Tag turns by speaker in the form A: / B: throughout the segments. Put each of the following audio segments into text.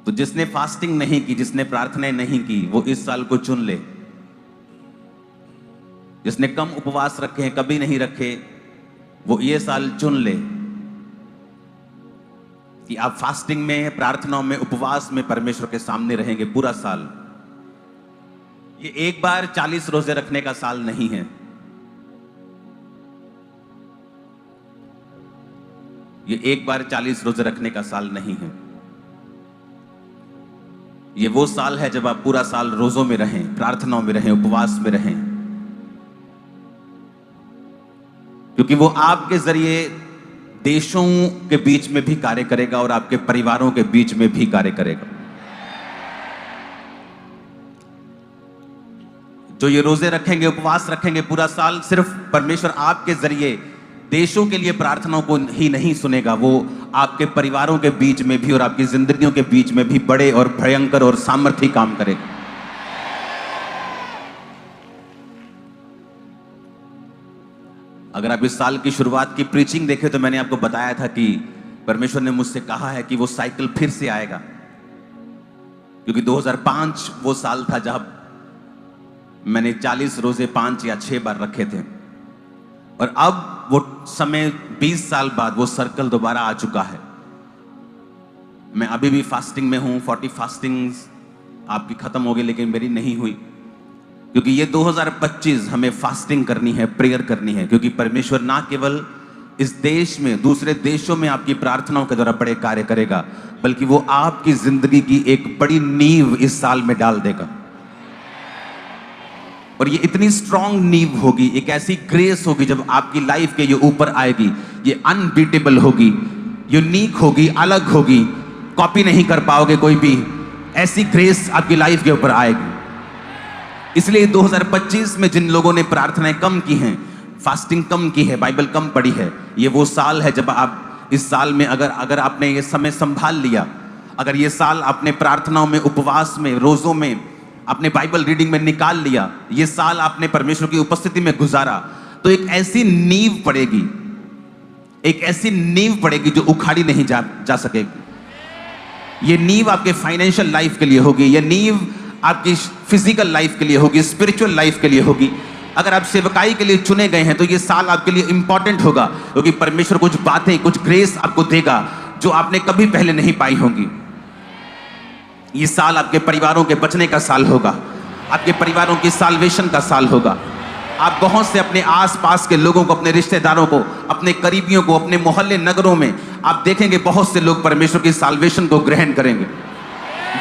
A: तो जिसने फास्टिंग नहीं की, जिसने प्रार्थनाएं नहीं की, वो इस साल को चुन ले। जिसने कम उपवास रखे हैं, कभी नहीं रखे, वो ये साल चुन ले कि आप फास्टिंग में, प्रार्थनाओं में, उपवास में परमेश्वर के सामने रहेंगे पूरा साल। ये एक बार 40 रोजे रखने का साल नहीं है। ये एक बार 40 रोजे रखने का साल नहीं है। ये वो साल है जब आप पूरा साल रोजों में रहें, प्रार्थनाओं में रहें, उपवास में रहें, क्योंकि वो आपके जरिए देशों के बीच में भी कार्य करेगा और आपके परिवारों के बीच में भी कार्य करेगा। जो ये रोजे रखेंगे, उपवास रखेंगे पूरा साल, सिर्फ परमेश्वर आपके जरिए देशों के लिए प्रार्थनाओं को ही नहीं सुनेगा, वो आपके परिवारों के बीच में भी और आपकी जिंदगियों के बीच में भी बड़े और भयंकर और सामर्थी काम करेगा। अगर आप इस साल की शुरुआत की प्रीचिंग देखें तो मैंने आपको बताया था कि परमेश्वर ने मुझसे कहा है कि वो साइकिल फिर से आएगा, क्योंकि 2005 वो साल था जब मैंने 40 रोजे 5 या 6 बार रखे थे, और अब वो समय 20 साल बाद वो सर्कल दोबारा आ चुका है। मैं अभी भी फास्टिंग में हूं। 40 फास्टिंग्स आपकी खत्म हो गई, लेकिन मेरी नहीं हुई, क्योंकि ये 2025 हमें फास्टिंग करनी है, प्रेयर करनी है, क्योंकि परमेश्वर ना केवल इस देश में, दूसरे देशों में आपकी प्रार्थनाओं के द्वारा बड़े कार्य करेगा, बल्कि वो आपकी जिंदगी की एक बड़ी नींव इस साल में डाल देगा। और ये इतनी स्ट्रॉन्ग नींव होगी, एक ऐसी ग्रेस होगी जब आपकी लाइफ के ये ऊपर आएगी, ये अनबीटेबल होगी, यूनिक होगी, अलग होगी, कॉपी नहीं कर पाओगे कोई भी। ऐसी ग्रेस आपकी लाइफ के ऊपर आएगी। इसलिए 2025 में जिन लोगों ने प्रार्थनाएं कम की हैं, फास्टिंग कम की है, बाइबल कम पढ़ी है, ये वो साल है जब आप इस साल में अगर आपने ये समय संभाल लिया, अगर ये साल आपने प्रार्थनाओं में, उपवास में, रोजों में, आपने बाइबल रीडिंग में निकाल लिया, ये साल आपने परमेश्वर की उपस्थिति में गुजारा, तो एक ऐसी नींव पड़ेगी, एक ऐसी नींव पड़ेगी जो उखाड़ी नहीं जा सकेगी। ये नींव आपके फाइनेंशियल लाइफ के लिए होगी, ये नींव आपकी फिजिकल लाइफ के लिए होगी, स्पिरिचुअल लाइफ के लिए होगी। अगर आप सेवकाई के लिए चुने गए हैं तो ये साल आपके लिए इंपॉर्टेंट होगा, क्योंकि परमेश्वर कुछ बातें, कुछ ग्रेस आपको देगा जो आपने कभी पहले नहीं पाई होंगी। ये साल आपके परिवारों के बचने का साल होगा, आपके परिवारों की साल्वेशन का साल होगा। आप बहुत से अपने आसपास के लोगों को, अपने रिश्तेदारों को, अपने करीबियों को, अपने मोहल्ले नगरों में आप देखेंगे बहुत से लोग परमेश्वर की साल्वेशन को ग्रहण करेंगे।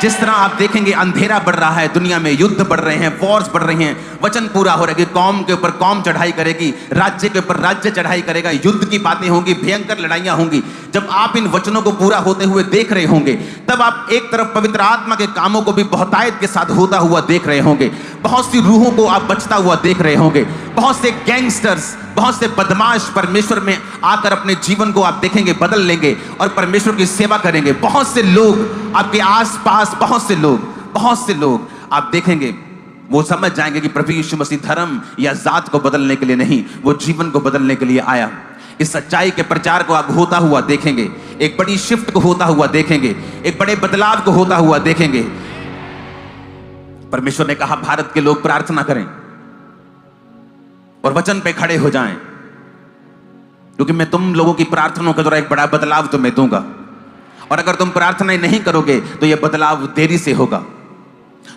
A: जिस तरह आप देखेंगे अंधेरा बढ़ रहा है दुनिया में, युद्ध बढ़ रहे हैं, वॉर्स बढ़ रहे हैं, वचन पूरा हो रहा है कि कौम के ऊपर कौम चढ़ाई करेगी, राज्य के ऊपर राज्य चढ़ाई करेगा, युद्ध की बातें होंगी, भयंकर लड़ाइयां होंगी। जब आप इन वचनों को पूरा होते हुए देख रहे होंगे, तब आप एक तरफ पवित्र आत्मा के कामों को भी बहुतायत के साथ होता हुआ देख रहे होंगे, बहुत सी रूहों को आप बचता हुआ देख रहे होंगे, बहुत से गैंगस्टर्स, बहुत से बदमाश परमेश्वर में आकर अपने जीवन को आप देखेंगे बदल लेंगे और परमेश्वर की सेवा करेंगे। बहुत से लोग आपके आसपास, बहुत से लोग आप देखेंगे, वो समझ जाएंगे कि प्रभु यीशु मसीह धर्म या जात को बदलने के लिए नहीं, वो जीवन को बदलने के लिए आया। इस सच्चाई के प्रचार को आप होता हुआ देखेंगे, एक बड़ी शिफ्ट को होता हुआ देखेंगे, एक बड़े बदलाव को होता हुआ देखेंगे। परमेश्वर ने कहा भारत के लोग प्रार्थना करें और वचन पे खड़े हो जाएं, क्योंकि मैं तुम लोगों की प्रार्थनाओं के द्वारा एक बड़ा बदलाव तुम्हें दूंगा। और अगर तुम प्रार्थनाएं नहीं करोगे तो यह बदलाव देरी से होगा।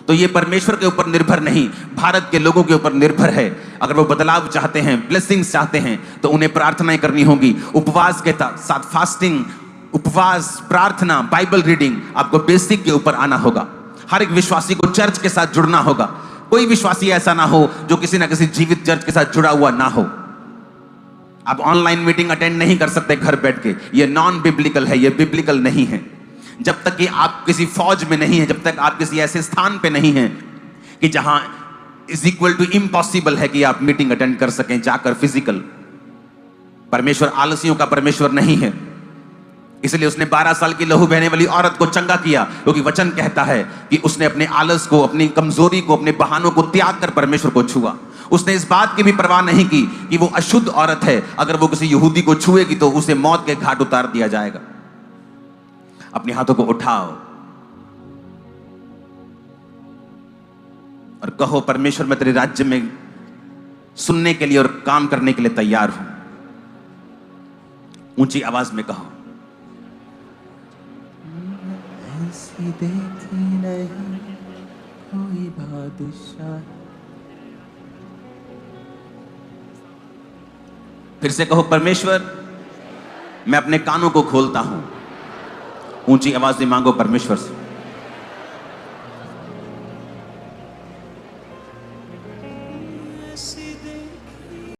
A: तो ये परमेश्वर के ऊपर निर्भर नहीं, भारत के लोगों के ऊपर निर्भर है। अगर वो बदलाव चाहते हैं, ब्लेसिंग्स चाहते हैं, तो उन्हें प्रार्थनाएं करनी होगी। उपवास के साथ फास्टिंग, उपवास, प्रार्थना, बाइबल रीडिंग, आपको बेसिक के ऊपर आना होगा। हर एक विश्वासी को चर्च के साथ जुड़ना होगा। कोई विश्वासी ऐसा ना हो जो किसी ना किसी जीवित चर्च के साथ जुड़ा हुआ ना हो। आप ऑनलाइन मीटिंग अटेंड नहीं कर सकते घर बैठ के, ये नॉन बिब्लिकल है, ये बिब्लिकल नहीं है। जब तक कि आप किसी फौज में नहीं है, जब तक आप किसी ऐसे स्थान पे नहीं हैं कि जहां इज इक्वल टू इम्पॉसिबल है कि आप मीटिंग अटेंड कर सकें जाकर फिजिकल। परमेश्वर आलसियों का परमेश्वर नहीं है, इसलिए उसने 12 साल की लहू बहने वाली औरत को चंगा किया, क्योंकि वचन कहता है कि उसने अपने आलस को, अपनी कमजोरी को, अपने बहानों को त्याग कर परमेश्वर को छुआ। उसने इस बात की भी परवाह नहीं की कि वो अशुद्ध औरत है, अगर वो किसी यहूदी को छुएगी तो उसे मौत के घाट उतार दिया जाएगा। अपने हाथों को उठाओ और कहो परमेश्वर मैं तेरे राज्य में सुनने के लिए और काम करने के लिए तैयार हूं। ऊंची आवाज में कहो। ऐसी देखी नहीं कोई बादशाह। फिर से कहो परमेश्वर मैं अपने कानों को खोलता हूं। ऊंची आवाज से मांगो परमेश्वर से।